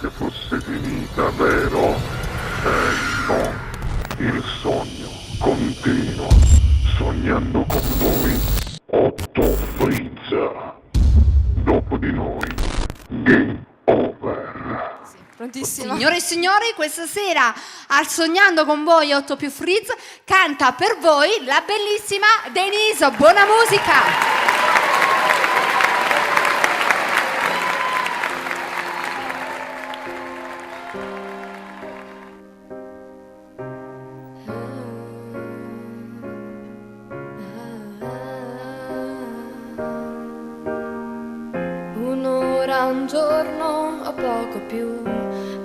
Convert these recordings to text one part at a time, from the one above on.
che fosse finita, vero? No, il sogno continua, sognando con voi, Otto Frizza. Dopo di noi, game over. Prontissima. Signore e signori, questa sera al Sognando con voi 8 più Frizz canta per voi la bellissima Denise. Buona musica! Un'ora, un giorno o poco più,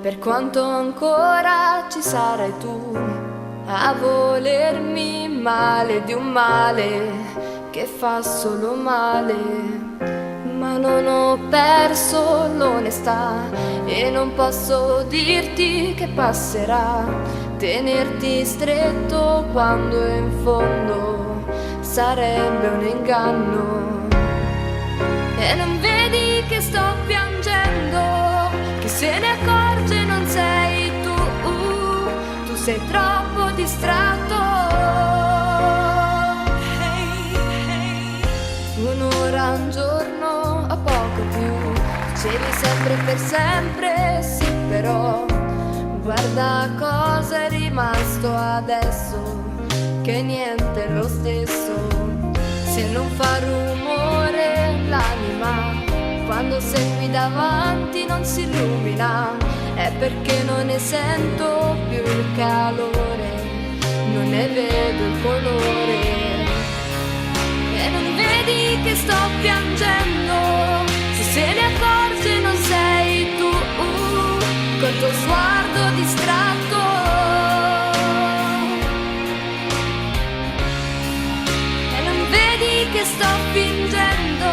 per quanto ancora ci sarai tu a volermi male di un male che fa solo male. Ma non ho perso l'onestà e non posso dirti che passerà, tenerti stretto quando in fondo sarebbe un inganno. E non vedi che sto piangendo, chi se ne accorge non sei tu sei troppo distratto. Un'ora, un giorno o poco più, dicevi sempre per sempre, sì però guarda cosa è rimasto adesso, che niente è lo stesso. Se non fa rumore l'anima, quando sei qui davanti non si illumina, è perché non ne sento più il calore, non ne vedo il colore. E non vedi che sto piangendo, se se ne accorge non sei tu, col tuo sguardo distratto. Che sto fingendo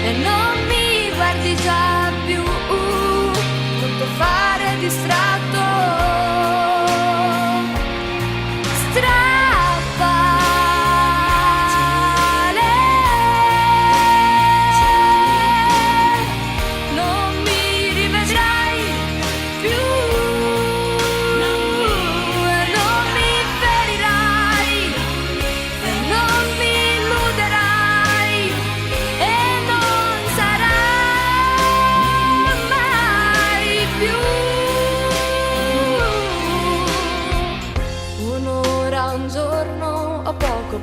e non mi guardi già più, non può fare distratto. Strappale, non mi rivedrai più, non mi ferirai e non mi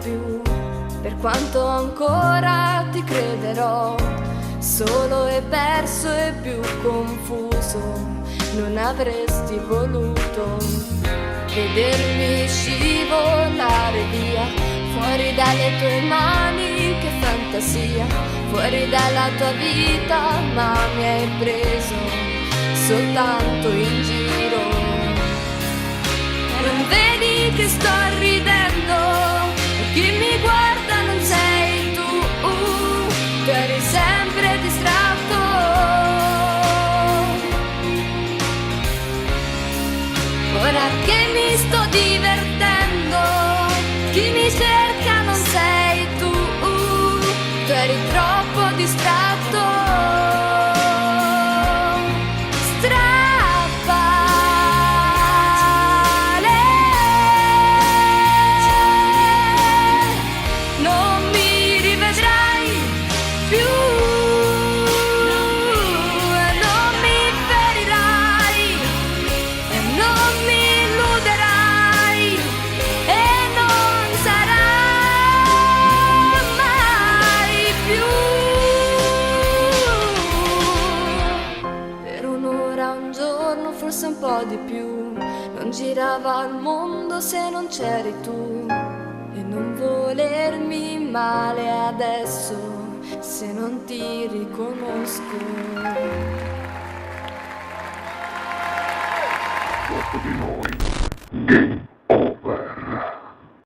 più, per quanto ancora ti crederò, solo e perso e più confuso, non avresti voluto vedermi scivolare via, fuori dalle tue mani, che fantasia, fuori dalla tua vita, ma mi hai preso soltanto in giro. Non vedi che sto ridendo? Chi mi guarda non sei tu eri sempre distratto. Ora che mi sto divertendo, chi mi cerca non sei tu eri troppo distratto. Forse un po' di più, non girava il mondo se non c'eri tu, e non volermi male adesso se non ti riconosco. Dopo di noi, game